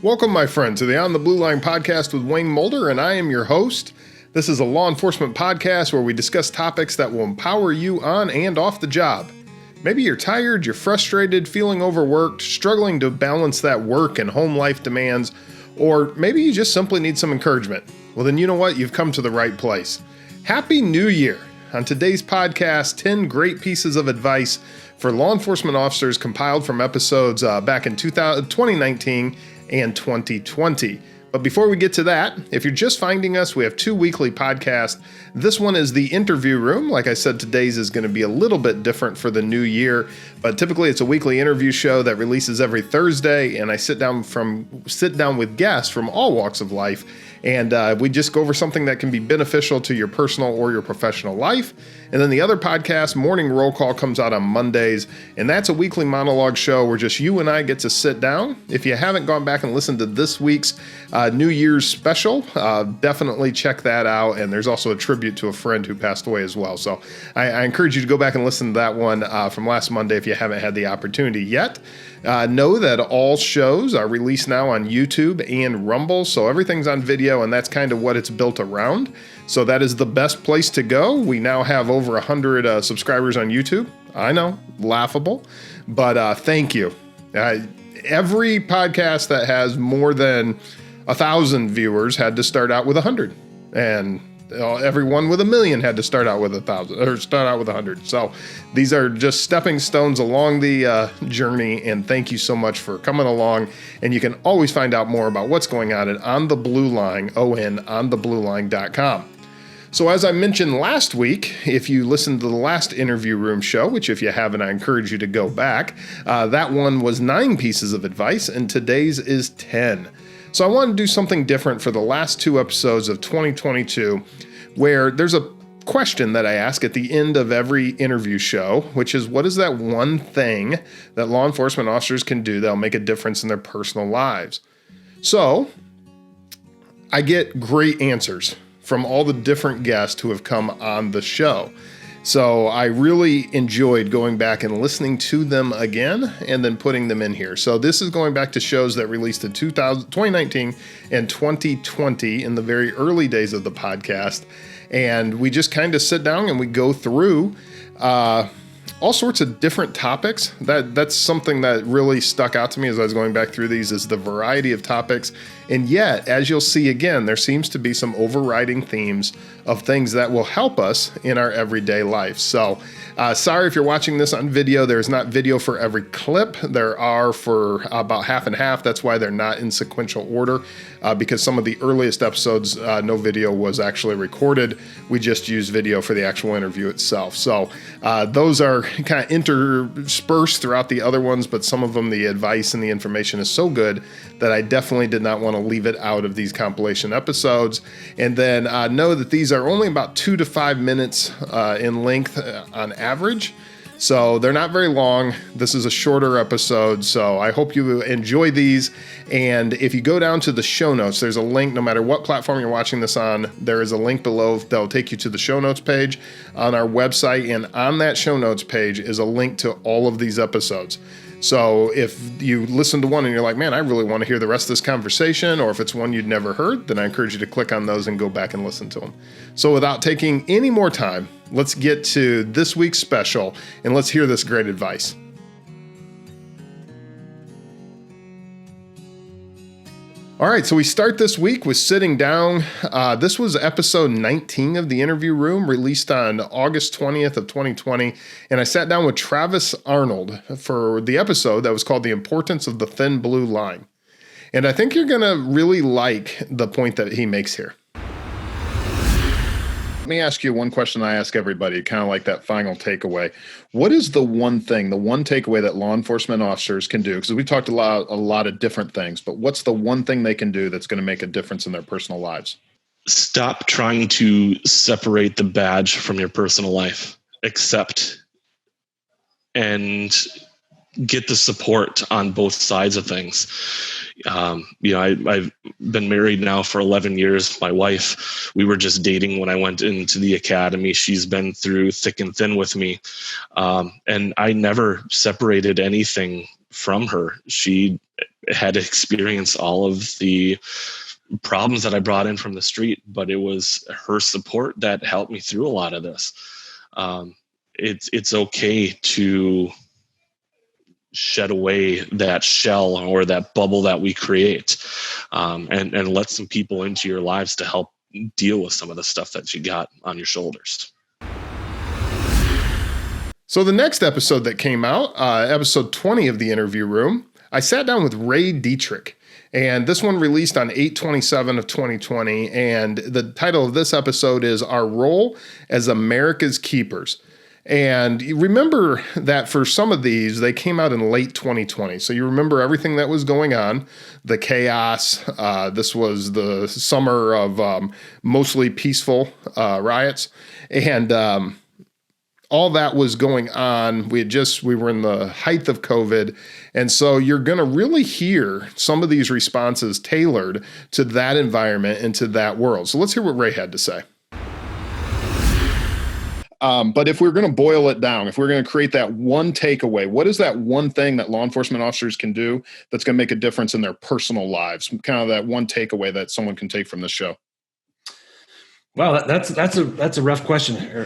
Welcome, my friend, to the On the Blue Line podcast with Wayne Mulder, and I am your host. This is a law enforcement podcast where we discuss topics that will empower you on and off the job. Maybe you're tired, you're frustrated, feeling overworked, struggling to balance that work and home life demands, or maybe you just simply need some encouragement. Well, then you know what? You've come to the right place. Happy New Year! On today's podcast, 10 great pieces of advice for law enforcement officers compiled from episodes back in 2019 and 2020. But before we get to that, if you're just finding us, we have 2 weekly podcasts. This one is the interview room. Like I said, today's is going to be a little bit different for the new year, but typically it's a weekly interview show that releases every Thursday, and I sit down with guests from all walks of life, and we just go over something that can be beneficial to your personal or your professional life. And then the other podcast, Morning Roll Call, comes out on Mondays, and that's a weekly monologue show where just you and I get to sit down. If you haven't gone back and listened to this week's New Year's special, definitely check that out. And there's also a tribute to a friend who passed away as well. So I encourage you to go back and listen to that one from last Monday if you haven't had the opportunity yet. Know that all shows are released now on YouTube and Rumble, so everything's on video, and that's kind of what it's built around. So that is the best place to go. We now have over 100 subscribers on YouTube. I know, laughable, but thank you. Every podcast that has more than 1,000 viewers had to start out with 100, and everyone with 1 million had to start out with 1,000 or start out with 100. So these are just stepping stones along the journey. And thank you so much for coming along. And you can always find out more about what's going on at On the Blue Line, ontheblueline.com. So as I mentioned last week, if you listened to the last interview room show, which if you haven't, I encourage you to go back. That one was 9 pieces of advice, and today's is 10. So I want to do something different for the last 2 episodes of 2022, where there's a question that I ask at the end of every interview show, which is, what is that one thing that law enforcement officers can do that'll make a difference in their personal lives? So I get great answers from all the different guests who have come on the show. So I really enjoyed going back and listening to them again and then putting them in here. So this is going back to shows that released in 2019 and 2020 in the very early days of the podcast. And we just kind of sit down and we go through all sorts of different topics. That's something that really stuck out to me as I was going back through these, is the variety of topics. And yet, as you'll see again, there seems to be some overriding themes of things that will help us in our everyday life. So sorry if you're watching this on video. There's not video for every clip. There are for about half and half. That's why they're not in sequential order, because some of the earliest episodes, no video was actually recorded. We just used video for the actual interview itself. So those are kind of interspersed throughout the other ones, but some of them, the advice and the information is so good that I definitely did not want to leave it out of these compilation episodes. And then know that these are only about 2 to 5 minutes in length on average. So they're not very long. This is a shorter episode, so I hope you enjoy these. And if you go down to the show notes, there's a link. No matter what platform you're watching this on, there is a link below that'll take you to the show notes page on our website. And on that show notes page is a link to all of these episodes. So if you listen to one and you're like, man, I really want to hear the rest of this conversation, or if it's one you'd never heard, then I encourage you to click on those and go back and listen to them. So without taking any more time, let's get to this week's special and let's hear this great advice. All right, so we start this week with sitting down. This was episode 19 of the interview room, released on August 20th of 2020. And I sat down with Travis Arnold for the episode that was called The Importance of the Thin Blue Line. And I think you're going to really like the point that he makes here. Let me ask you one question I ask everybody, kind of like that final takeaway. What is the one thing, the one takeaway that law enforcement officers can do? Because we talked a lot of different things, but what's the one thing they can do that's going to make a difference in their personal lives? Stop trying to separate the badge from your personal life. Accept and get the support on both sides of things. I've been married now for 11 years. My wife, we were just dating when I went into the academy. She's been through thick and thin with me. And I never separated anything from her. She had to experience all of the problems that I brought in from the street, but it was her support that helped me through a lot of this. It's okay to shed away that shell or that bubble that we create, and let some people into your lives to help deal with some of the stuff that you got on your shoulders. So the next episode that came out, episode 20 of the Interview Room, I sat down with Ray Dietrich, and this one released on 8/27 of 2020, and the title of this episode is Our Role as America's Keepers. And you remember that for some of these, they came out in late 2020. So you remember everything that was going on, the chaos. This was the summer of mostly peaceful riots. And all that was going on. We were in the height of COVID. And so you're going to really hear some of these responses tailored to that environment and to that world. So let's hear what Ray had to say. But if we're going to boil it down, if we're going to create that one takeaway, what is that one thing that law enforcement officers can do that's going to make a difference in their personal lives? Kind of that one takeaway that someone can take from this show. Wow, that's a rough question here.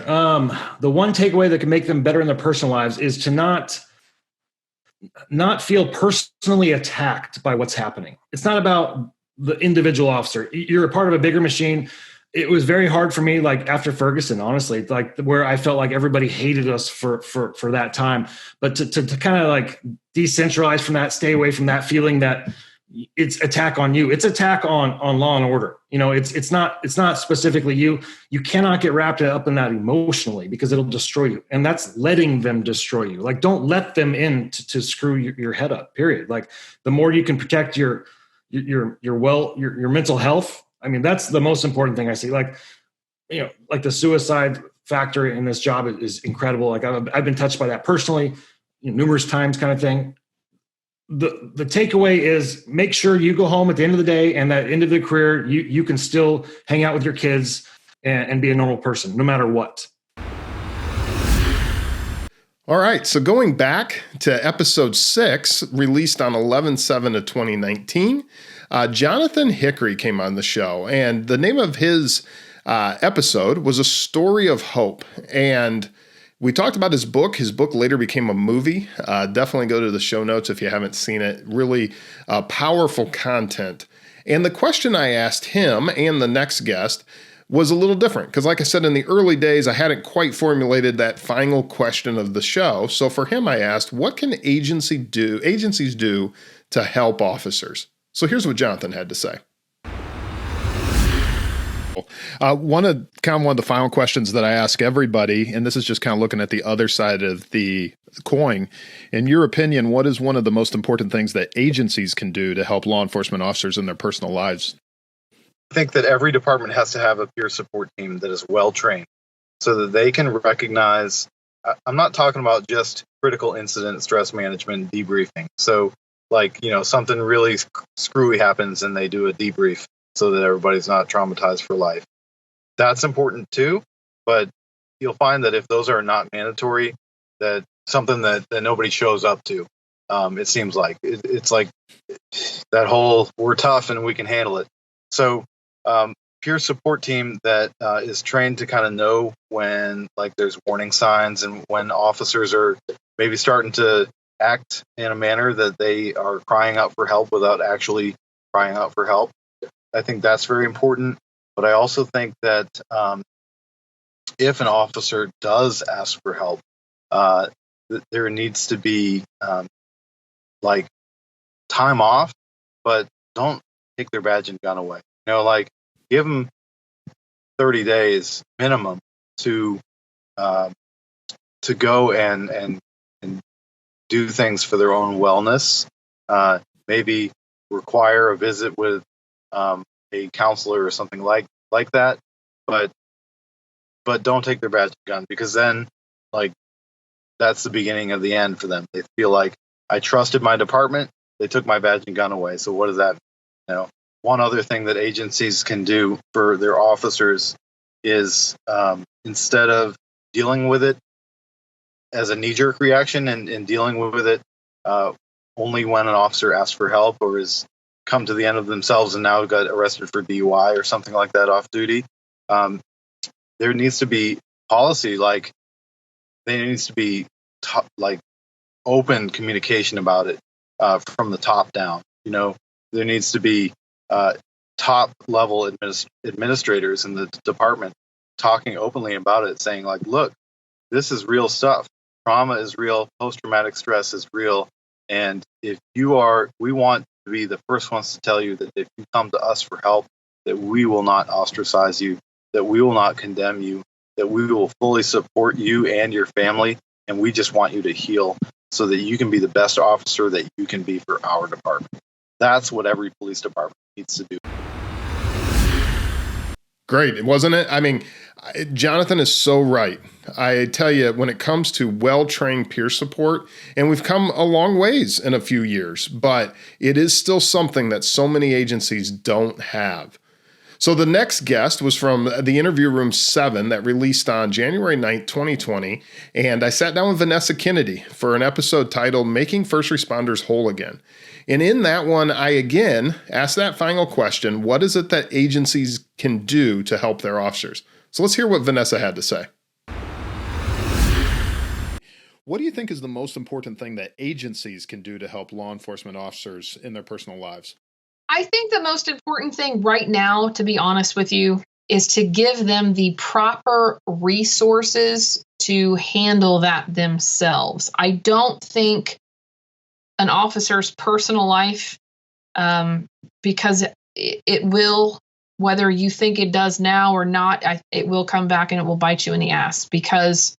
The one takeaway that can make them better in their personal lives is to not feel personally attacked by what's happening. It's not about the individual officer. You're a part of a bigger machine. It was very hard for me, like after Ferguson, honestly, like where I felt like everybody hated us for that time. But to kind of like decentralize from that, stay away from that feeling that it's attack on you. It's attack on law and order. You know, it's not specifically you. You cannot get wrapped up in that emotionally because it'll destroy you. And that's letting them destroy you. Like, don't let them in to screw your head up, period. Like, the more you can protect your mental health, I mean, that's the most important thing I see. Like, you know, like the suicide factor in this job is incredible. Like, I've been touched by that personally, numerous times, kind of thing. The takeaway is make sure you go home at the end of the day and that end of the career, you can still hang out with your kids and be a normal person, no matter what. All right. So going back to episode 6, released on 11/7 of 2019, Jonathan Hickory came on the show, and the name of his episode was A Story of Hope. And we talked about his book. His book later became a movie. Definitely go to the show notes if you haven't seen it. Really powerful content. And the question I asked him and the next guest was a little different because, like I said, in the early days, I hadn't quite formulated that final question of the show. So for him, I asked, what can agencies do to help officers? So here's what Jonathan had to say. One of the final questions that I ask everybody, and this is just kind of looking at the other side of the coin. In your opinion, what is one of the most important things that agencies can do to help law enforcement officers in their personal lives? I think that every department has to have a peer support team that is well trained so that they can recognize. I'm not talking about just critical incident stress management debriefing. So, like, something really screwy happens and they do a debrief so that everybody's not traumatized for life. That's important too, but you'll find that if those are not mandatory, that something that nobody shows up to, it seems like. It's like that whole, we're tough and we can handle it. So peer support team that is trained to kind of know when, like, there's warning signs and when officers are maybe starting to act in a manner that they are crying out for help without actually crying out for help. I think that's very important. But I also think that if an officer does ask for help, there needs to be like time off, but don't take their badge and gun away. Like, give them 30 days minimum to go and do things for their own wellness. Maybe require a visit with a counselor or something like that, but don't take their badge and gun, because then, like, that's the beginning of the end for them. They feel like, I trusted my department, they took my badge and gun away. So what does that mean? One other thing that agencies can do for their officers is instead of dealing with it as a knee-jerk reaction and dealing with it only when an officer asks for help or has come to the end of themselves and now got arrested for DUI or something like that off duty. There needs to be policy, like there needs to be open communication about it from the top down. There needs to be top level administrators in the department talking openly about it, saying like, look, this is real stuff. Trauma is real. Post-traumatic stress is real. And we want to be the first ones to tell you that if you come to us for help, that we will not ostracize you, that we will not condemn you, that we will fully support you and your family. And we just want you to heal so that you can be the best officer that you can be for our department. That's what every police department needs to do. Great, wasn't it? I mean, Jonathan is so right. I tell you, when it comes to well-trained peer support, and we've come a long ways in a few years, but it is still something that so many agencies don't have. So the next guest was from the Interview Room 7 that released on January 9th, 2020, and I sat down with Vanessa Kennedy for an episode titled Making First Responders Whole Again. And in that one, I again asked that final question, what is it that agencies can do to help their officers? So let's hear what Vanessa had to say. What do you think is the most important thing that agencies can do to help law enforcement officers in their personal lives? I think the most important thing right now, to be honest with you, is to give them the proper resources to handle that themselves. I don't think an officer's personal life, because it will, whether you think it does now or not, it will come back and it will bite you in the ass. Because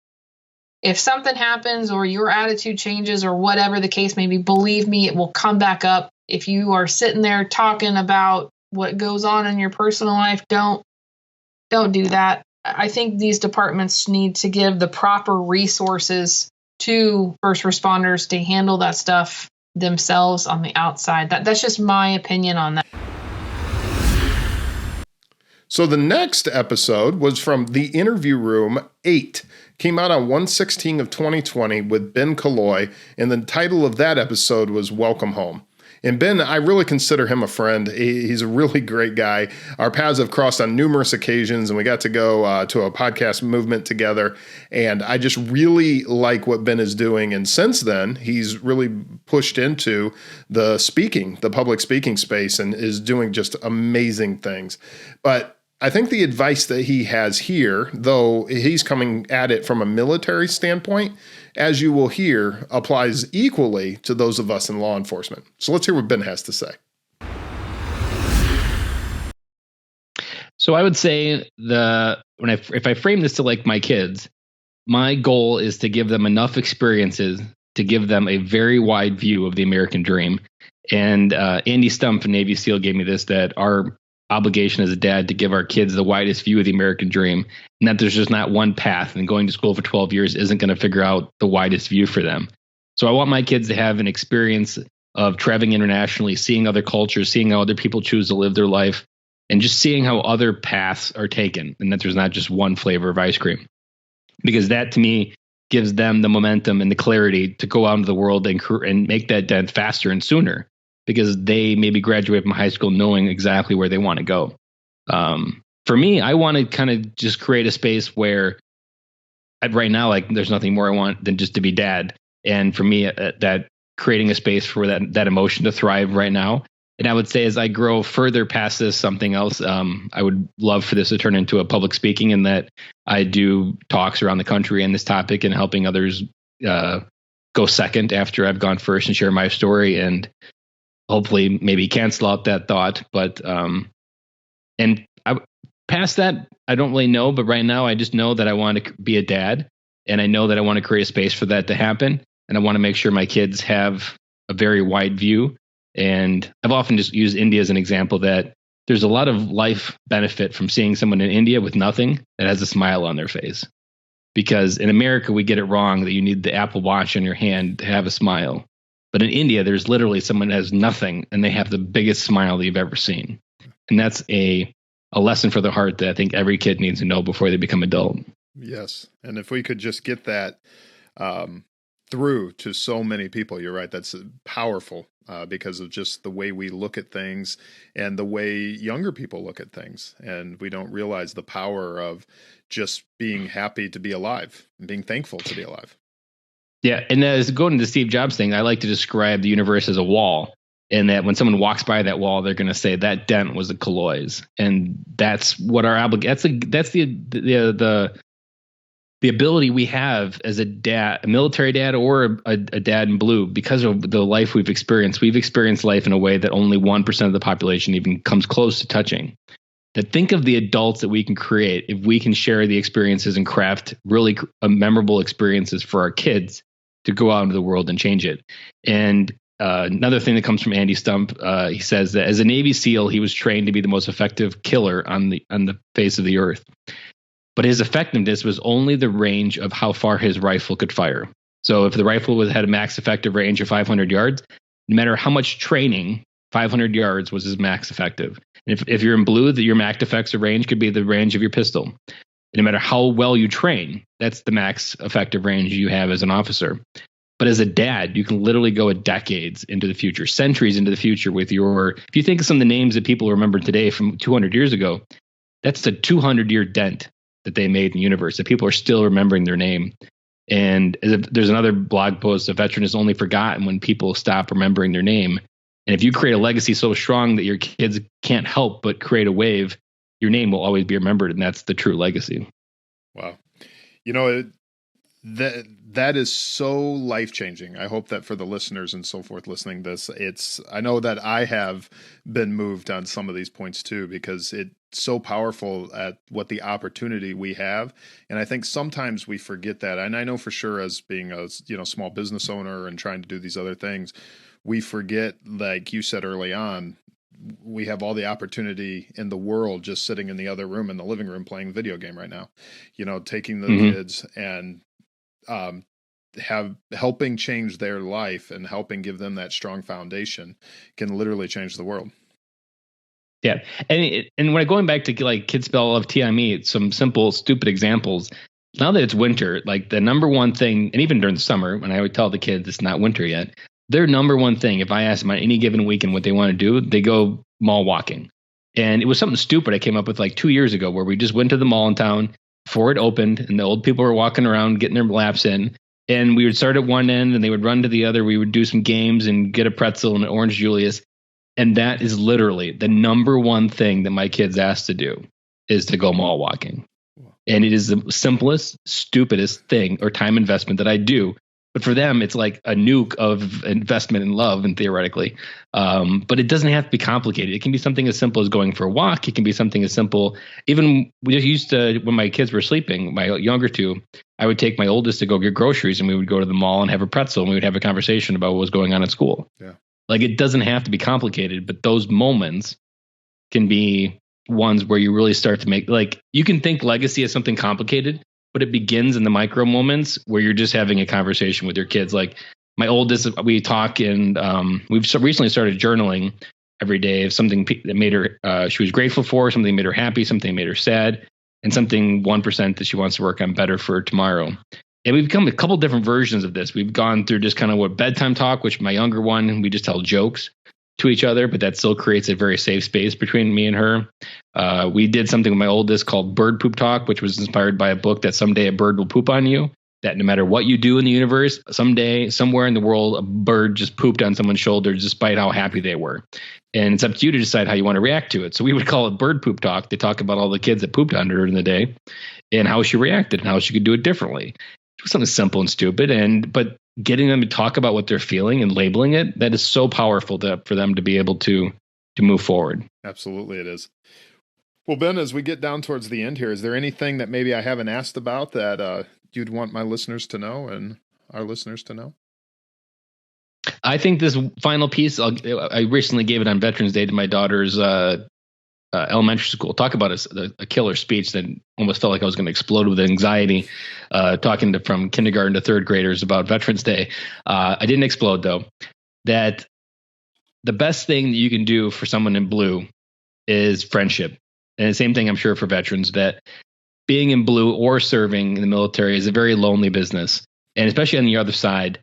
if something happens or your attitude changes or whatever the case may be, believe me, it will come back up. If you are sitting there talking about what goes on in your personal life, don't do that. I think these departments need to give the proper resources to first responders to handle that stuff themselves on the outside. That's just my opinion on that. So the next episode was from the Interview Room 8. Came out on 1/16 of 2020 with Ben Kaloy, and the title of that episode was Welcome Home. And Ben, I really consider him a friend. He's a really great guy. Our paths have crossed on numerous occasions, and we got to go to a podcast movement together. And I just really like what Ben is doing. And since then, he's really pushed into the public speaking space, and is doing just amazing things. But I think the advice that he has here, though he's coming at it from a military standpoint, as you will hear, applies equally to those of us in law enforcement. So let's hear what Ben has to say. So I would say if I frame this to like my kids, my goal is to give them enough experiences to give them a very wide view of the American dream. And Andy Stump, Navy SEAL, gave me this, that our obligation as a dad to give our kids the widest view of the American dream, and that there's just not one path, and going to school for 12 years isn't going to figure out the widest view for them. So I want my kids to have an experience of traveling internationally, seeing other cultures, seeing how other people choose to live their life, and just seeing how other paths are taken, and that there's not just one flavor of ice cream. Because that, to me, gives them the momentum and the clarity to go out into the world and make that dent faster and sooner, because they maybe graduate from high school knowing exactly where they want to go. For me, I want to kind of just create a space where right now, like, there's nothing more I want than just to be dad. And for me, that creating a space for that emotion to thrive right now. And I would say, as I grow further past this, something else, I would love for this to turn into a public speaking, and that I do talks around the country on this topic and helping others go second after I've gone first and share my story, and hopefully maybe cancel out that thought. But past that, I don't really know. But right now, I just know that I want to be a dad, and I know that I want to create a space for that to happen. And I want to make sure my kids have a very wide view. And I've often just used India as an example, that there's a lot of life benefit from seeing someone in India with nothing that has a smile on their face. Because in America, we get it wrong that you need the Apple Watch in your hand to have a smile. But in India, there's literally someone that has nothing and they have the biggest smile that you've ever seen. And that's a lesson for the heart that I think every kid needs to know before they become adult. Yes. And if we could just get that through through to so many people. You're right. That's powerful because of just the way we look at things and the way younger people look at things. And we don't realize the power of just being happy to be alive and being thankful to be alive. Yeah. And as going to the Steve Jobs thing, I like to describe the universe as a wall. And that when someone walks by that wall, they're going to say that dent was a colloids. And that's what our obligation, that's the ability we have as a dad, a military dad, or a dad in blue, because of the life we've experienced. We've experienced life in a way that only 1% of the population even comes close to touching. That think of the adults that we can create if we can share the experiences and craft really memorable experiences for our kids to go out into the world and change it. And another thing that comes from Andy Stump, he says that as a Navy SEAL, he was trained to be the most effective killer on the face of the earth. But his effectiveness was only the range of how far his rifle could fire. So if the rifle had a max effective range of 500 yards, no matter how much training, 500 yards was his max effective. And if you're in blue, your max effective range could be the range of your pistol. And no matter how well you train, that's the max effective range you have as an officer. But as a dad, you can literally go decades into the future, centuries into the future with if you think of some of the names that people remember today from 200 years ago, that's a 200-year dent that they made in the universe, that people are still remembering their name. And there's another blog post, a veteran is only forgotten when people stop remembering their name. And if you create a legacy so strong that your kids can't help but create a wave, your name will always be remembered. And that's the true legacy. Wow. That is so life-changing. I hope that for the listeners and so forth listening to this, I know that I have been moved on some of these points too, because it's so powerful at what the opportunity we have. And I think sometimes we forget that. And I know for sure, as being a small business owner and trying to do these other things, we forget, like you said early on, we have all the opportunity in the world just sitting in the other room, in the living room, playing video game right now, taking the kids and helping change their life and helping give them that strong foundation can literally change the world. Yeah. And when going back to like Kids Spell Love TIME, some simple, stupid examples. Now that it's winter, like the number one thing, and even during the summer, when I would tell the kids it's not winter yet, their number one thing, if I ask them on any given weekend what they want to do, they go mall walking. And it was something stupid I came up with like 2 years ago, where we just went to the mall in town before it opened, and the old people were walking around getting their laps in. And we would start at one end and they would run to the other. We would do some games and get a pretzel and an orange Julius. And that is literally the number one thing that my kids asked to do, is to go mall walking. And it is the simplest, stupidest thing or time investment that I do. But for them, it's like a nuke of investment in love, and theoretically. But it doesn't have to be complicated. It can be something as simple as going for a walk. It can be something as simple. Even we just used to, when my kids were sleeping, my younger two, I would take my oldest to go get groceries, and we would go to the mall and have a pretzel, and we would have a conversation about what was going on at school. Yeah. Like, it doesn't have to be complicated, but those moments can be ones where you really start to make, like, you can think legacy as something complicated, but it begins in the micro moments where you're just having a conversation with your kids. Like my oldest, we talk, and we've recently started journaling every day of something that made her, she was grateful for, something that made her happy, something that made her sad, and something 1% that she wants to work on better for tomorrow. And we've become a couple different versions of this. We've gone through just kind of what bedtime talk, which my younger one, we just tell jokes to each other, but that still creates a very safe space between me and her. We did something with my oldest called bird poop talk, which was inspired by a book that someday a bird will poop on you, that no matter what you do in the universe, someday, somewhere in the world, a bird just pooped on someone's shoulder despite how happy they were. And it's up to you to decide how you want to react to it. So we would call it bird poop talk to talk about all the kids that pooped on her in the day and how she reacted and how she could do it differently. It was something simple and stupid, but getting them to talk about what they're feeling and labeling it, that is so powerful for them to be able to move forward. Absolutely, it is. Well, Ben, as we get down towards the end here, is there anything that maybe I haven't asked about that you'd want my listeners to know and our listeners to know? I think this final piece, I recently gave it on Veterans Day to my daughter's elementary school. Talk about a killer speech that almost felt like I was going to explode with anxiety, talking from kindergarten to third graders about Veterans Day. I didn't explode, though. That the best thing that you can do for someone in blue is friendship. And the same thing, I'm sure, for veterans, that being in blue or serving in the military is a very lonely business. And especially on the other side,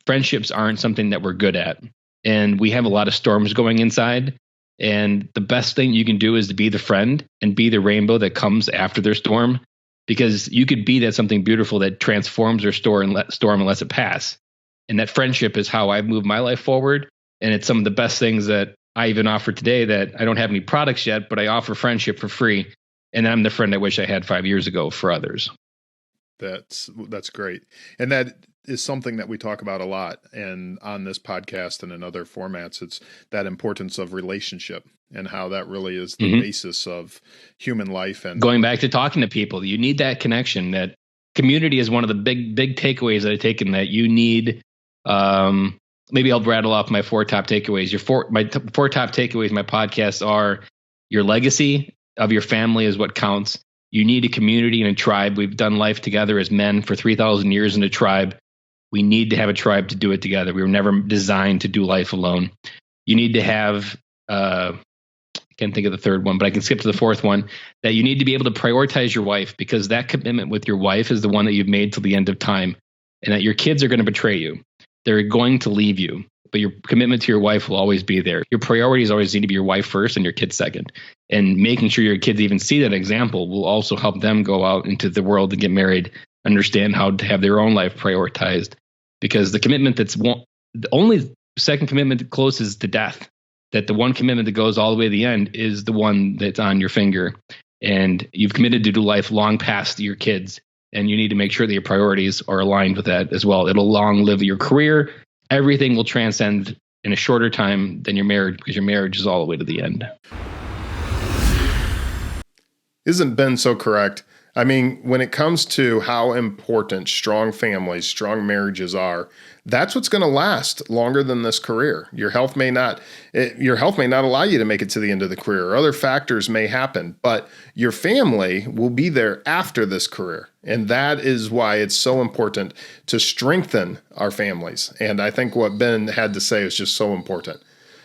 friendships aren't something that we're good at. And we have a lot of storms going inside. And the best thing you can do is to be the friend and be the rainbow that comes after their storm, because you could be that something beautiful that transforms their storm and lets it pass. And that friendship is how I've moved my life forward. And it's some of the best things that I even offer today, that I don't have any products yet, but I offer friendship for free. And I'm the friend I wish I had 5 years ago for others. That's great. And that is something that we talk about a lot, and on this podcast and in other formats, it's that importance of relationship and how that really is the basis of human life. And going back to talking to people, you need that connection. That community is one of the big takeaways that I've taken, that you need. Maybe I'll rattle off my 4 top takeaways. My 4 top takeaways, my podcasts are: your legacy of your family is what counts. You need a community and a tribe. We've done life together as men for 3,000 years in a tribe. We need to have a tribe to do it together. We were never designed to do life alone. You need to have, I can't think of the third one, but I can skip to the 4th one, that you need to be able to prioritize your wife, because that commitment with your wife is the one that you've made till the end of time, and that your kids are going to betray you. They're going to leave you, but your commitment to your wife will always be there. Your priorities always need to be your wife first and your kids second. And making sure your kids even see that example will also help them go out into the world and get married, understand how to have their own life prioritized. Because the commitment the only second commitment closest to death, that the one commitment that goes all the way to the end is the one that's on your finger. And you've committed to do life long past your kids. And you need to make sure that your priorities are aligned with that as well. It'll long live your career. Everything will transcend in a shorter time than your marriage, because your marriage is all the way to the end. Isn't Ben so correct? I mean, when it comes to how important strong families, strong marriages are, that's what's going to last longer than this career. Your health may not allow you to make it to the end of the career, or other factors may happen, but your family will be there after this career. And that is why it's so important to strengthen our families. And I think what Ben had to say is just so important.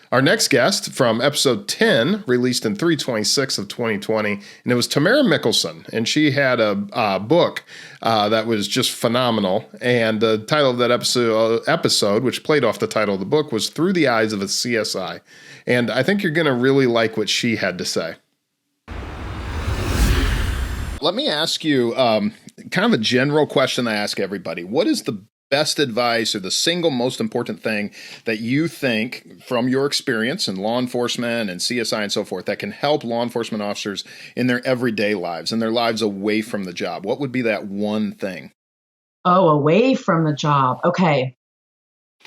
Our next guest from episode 10, released in 3/26 of 2020, and it was Tamara Mickelson, and she had a book that was just phenomenal. And the title of that episode, which played off the title of the book, was Through the Eyes of a CSI. And I think you're going to really like what she had to say. Let me ask you kind of a general question I ask everybody. What is the best advice, or the single most important thing that you think from your experience in law enforcement and CSI and so forth that can help law enforcement officers in their everyday lives and their lives away from the job? What would be that one thing? Oh, away from the job. Okay.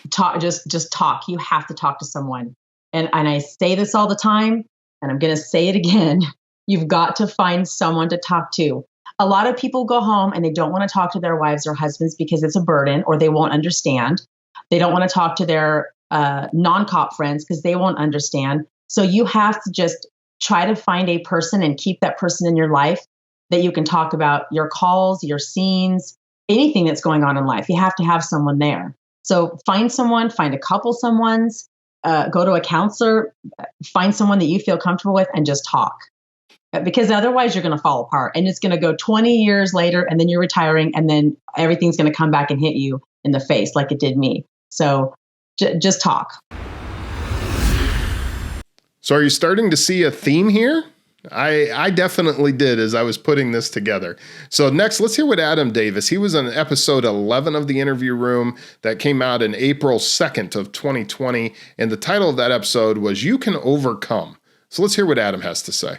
Just talk. You have to talk to someone. And I say this all the time, and I'm going to say it again. You've got to find someone to talk to. A lot of people go home and they don't want to talk to their wives or husbands because it's a burden, or they won't understand. They don't want to talk to their non-cop friends because they won't understand. So you have to just try to find a person and keep that person in your life that you can talk about your calls, your scenes, anything that's going on in life. You have to have someone there. So find someone, find a couple someone's, go to a counselor, find someone that you feel comfortable with, and just talk. Because otherwise you're going to fall apart, and it's going to go 20 years later, and then you're retiring, and then everything's going to come back and hit you in the face like it did me. So just talk. So are you starting to see a theme here? I definitely did as I was putting this together. So next, let's hear what Adam Davis, he was on episode 11 of The Interview Room that came out in April 2nd of 2020. And the title of that episode was You Can Overcome. So let's hear what Adam has to say.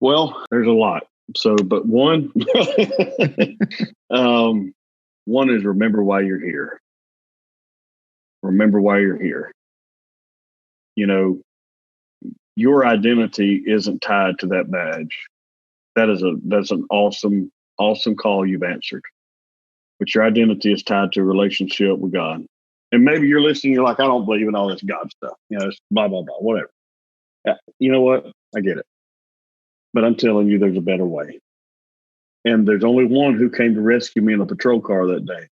Well, there's a lot. So, but one, one is remember why you're here. Remember why you're here. You know, your identity isn't tied to that badge. That's an awesome call you've answered. But your identity is tied to a relationship with God. And maybe you're listening, you're like, I don't believe in all this God stuff. You know, it's blah, blah, blah, whatever. You know what? I get it. But I'm telling you, there's a better way. And there's only one who came to rescue me in a patrol car that day.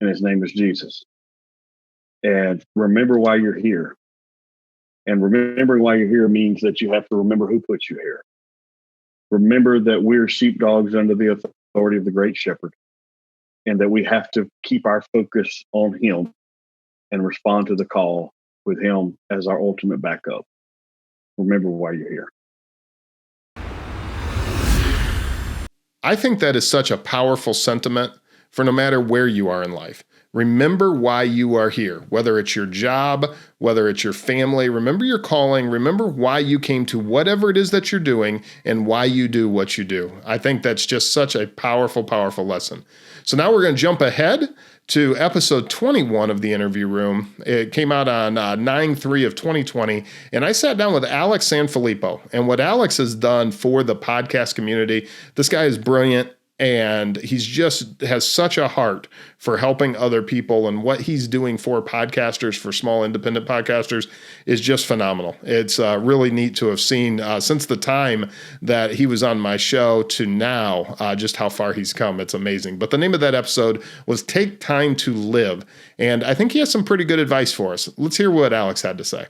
And his name is Jesus. And remember why you're here. And remembering why you're here means that you have to remember who put you here. Remember that we're sheepdogs under the authority of the great shepherd. and that we have to keep our focus on him and respond to the call with him as our ultimate backup. Remember why you're here. I think that is such a powerful sentiment for no matter where you are in life. Remember why you are here, whether it's your job, whether it's your family. Remember your calling. Remember why you came to whatever it is that you're doing and why you do what you do. I think that's just such a powerful, powerful lesson. So now we're going to jump ahead to episode 21 of the Interview Room. It came out on 9/3 of 2020, and I sat down with Alex Sanfilippo. And what Alex has done for the podcast community, this guy is brilliant, and he's just has such a heart for helping other people, and what he's doing for podcasters, for small independent podcasters, is just phenomenal. It's really neat to have seen since the time that he was on my show to now, just how far he's come. It's amazing. But the name of that episode was Take Time to Live, and I think he has some pretty good advice for us. Let's hear what Alex had to say.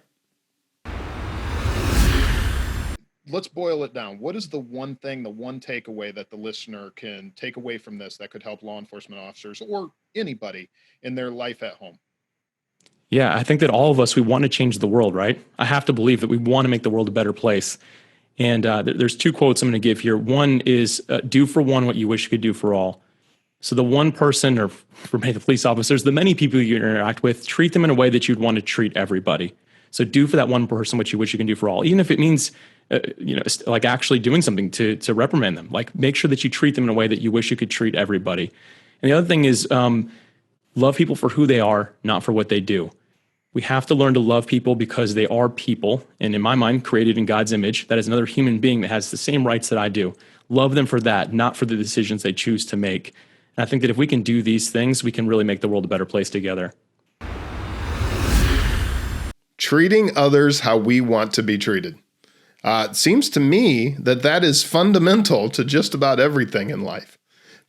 Let's boil it down. What is the one thing, the one takeaway that the listener can take away from this that could help law enforcement officers or anybody in their life at home? Yeah, I think that all of us, we want to change the world, right? I have to believe that we want to make the world a better place. And there's two quotes I'm going to give here. One is, do for one what you wish you could do for all. So the one person, or for many of the police officers, the many people you interact with, treat them in a way that you'd want to treat everybody. So do for that one person what you wish you can do for all, even if it means like actually doing something to reprimand them. Like, make sure that you treat them in a way that you wish you could treat everybody. And the other thing is, love people for who they are, not for what they do. We have to learn to love people because they are people. And in my mind, created in God's image. That is another human being that has the same rights that I do. Love them for that, not for the decisions they choose to make. And I think that if we can do these things, we can really make the world a better place together. Treating others how we want to be treated. It seems to me that that is fundamental to just about everything in life.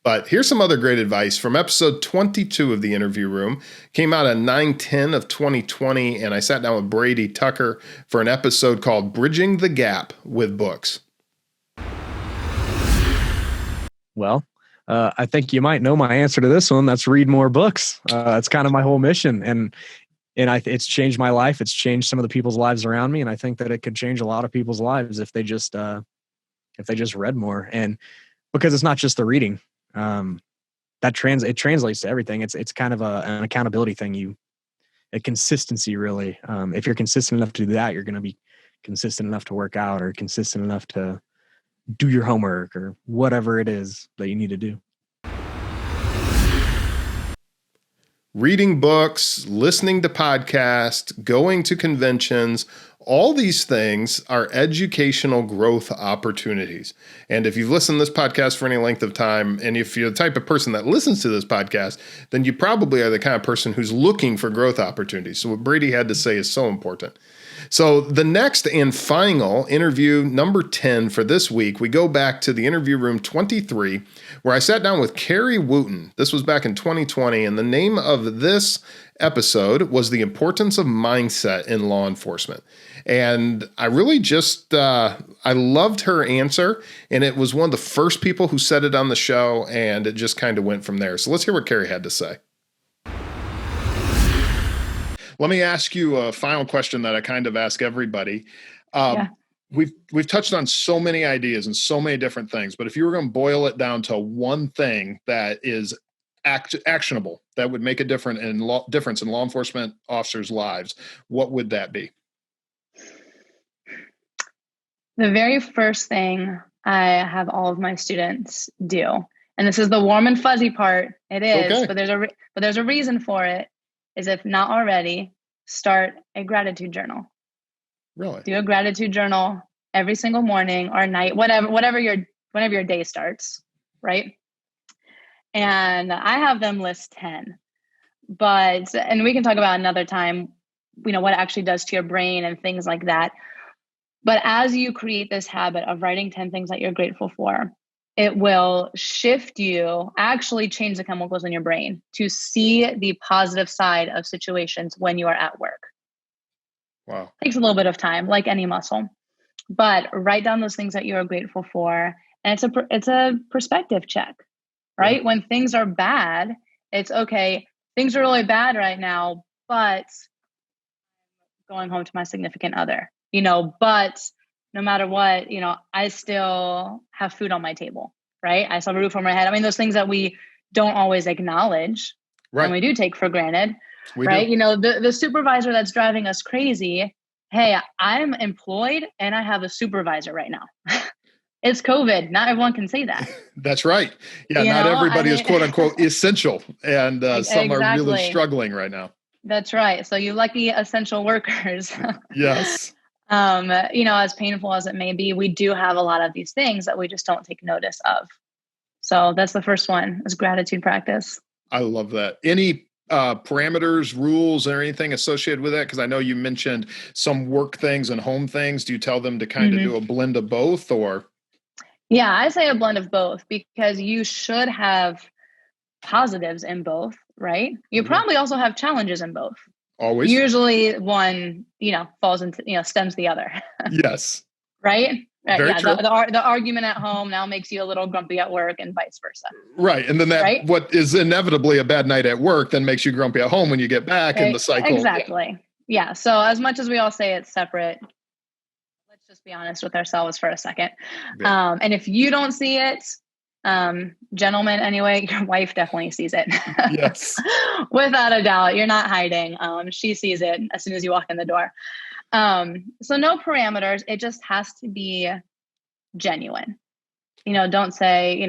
But here's some other great advice from episode 22 of the Interview Room. Came out on 9/10 of 2020, and I sat down with Brady Tucker for an episode called Bridging the Gap with Books. Well, I think you might know my answer to this one. That's read more books. That's kind of my whole mission. And it's changed my life. It's changed some of the people's lives around me. And I think that it could change a lot of people's lives if they just read more. And because it's not just the reading, it translates to everything. It's kind of an accountability thing. A consistency, really. If you're consistent enough to do that, you're going to be consistent enough to work out, or consistent enough to do your homework, or whatever it is that you need to do. Reading books, listening to podcasts, going to conventions, all these things are educational growth opportunities. And if you've listened to this podcast for any length of time, and if you're the type of person that listens to this podcast, then you probably are the kind of person who's looking for growth opportunities. So what Brady had to say is so important. So the next and final interview, number 10 for this week, we go back to the Interview Room 23, where I sat down with Carrie Wooten. This was back in 2020, and the name of this episode was The Importance of Mindset in Law Enforcement. And I really just, I loved her answer, and it was one of the first people who said it on the show, and it just kind of went from there. So let's hear what Carrie had to say. Let me ask you a final question that I kind of ask everybody. We've touched on so many ideas and so many different things, but if you were going to boil it down to one thing that is actionable, that would make a difference in law enforcement officers' lives, what would that be? The very first thing I have all of my students do, and this is the warm and fuzzy part. It is, okay. but there's a reason for it. Is, if not already, start a gratitude journal. Really? Do a gratitude journal every single morning or night, whenever your day starts, right? And I have them list 10. And we can talk about another time, what it actually does to your brain and things like that. But as you create this habit of writing 10 things that you're grateful for, it will shift you, actually change the chemicals in your brain to see the positive side of situations when you are at work. Wow. Takes a little bit of time, like any muscle. But write down those things that you are grateful for. And it's a perspective check. right? When things are bad, it's okay. Things are really bad right now, but going home to my significant other, but no matter what, I still have food on my table, right? I still have a roof over my head. I mean, those things that we don't always acknowledge and we do take for granted, right? The supervisor that's driving us crazy. Hey, I'm employed and I have a supervisor right now. It's COVID. Not everyone can say that. That's right. Yeah, not everybody is quote unquote essential, and some are really Exactly. struggling right now. That's right. So you lucky essential workers. Yes. As painful as it may be, we do have a lot of these things that we just don't take notice of. So that's the first one, is gratitude practice. I love that. Any parameters, rules, or anything associated with that? Because I know you mentioned some work things and home things. Do you tell them to kind of do a blend of both, or? Yeah, I say a blend of both, because you should have positives in both, right? You probably also have challenges in both. Always. Usually one, falls into, stems the other. Yes. Right? Very true. The argument at home now makes you a little grumpy at work, and vice versa. Right. And then what is inevitably a bad night at work then makes you grumpy at home when you get back in the cycle. Exactly. Yeah. So as much as we all say it's separate, let's just be honest with ourselves for a second. Yeah. And if you don't see it, gentlemen, anyway, your wife definitely sees it. Yes. Without a doubt. You're not hiding. She sees it as soon as you walk in the door. So no parameters. It just has to be genuine. Don't say,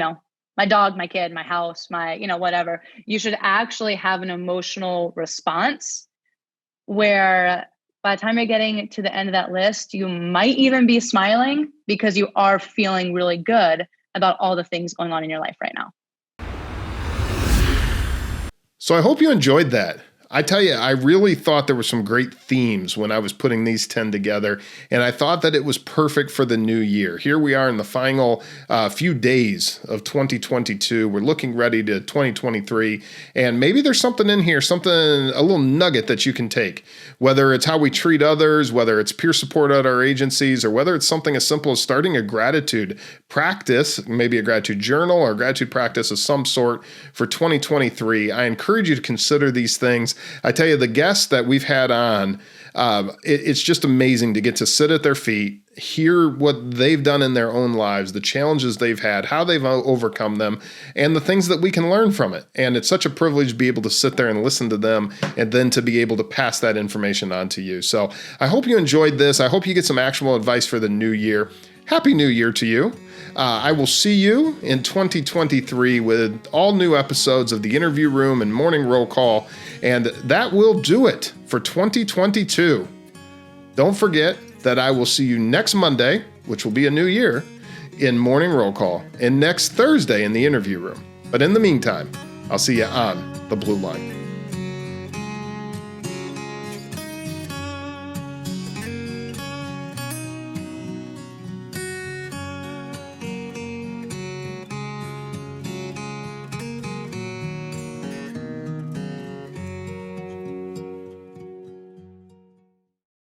my dog, my kid, my house, my, whatever. You should actually have an emotional response where by the time you're getting to the end of that list, you might even be smiling because you are feeling really good about all the things going on in your life right now. So I hope you enjoyed that. I tell you, I really thought there were some great themes when I was putting these 10 together, and I thought that it was perfect for the new year. Here we are in the final few days of 2022. We're looking ready to 2023, and maybe there's something in here, a little nugget that you can take, whether it's how we treat others, whether it's peer support at our agencies, or whether it's something as simple as starting a gratitude practice, maybe a gratitude journal or a gratitude practice of some sort for 2023. I encourage you to consider these things. I tell you, the guests that we've had on, it's just amazing to get to sit at their feet, hear what they've done in their own lives, the challenges they've had, how they've overcome them, and the things that we can learn from it. And it's such a privilege to be able to sit there and listen to them, and then to be able to pass that information on to you. So I hope you enjoyed this. I hope you get some actionable advice for the new year. Happy New Year to you. I will see you in 2023 with all new episodes of The Interview Room and Morning Roll Call, and that will do it for 2022. Don't forget that I will see you next Monday, which will be a new year, in Morning Roll Call, and next Thursday in The Interview Room. But in the meantime, I'll see you on the Blue Line.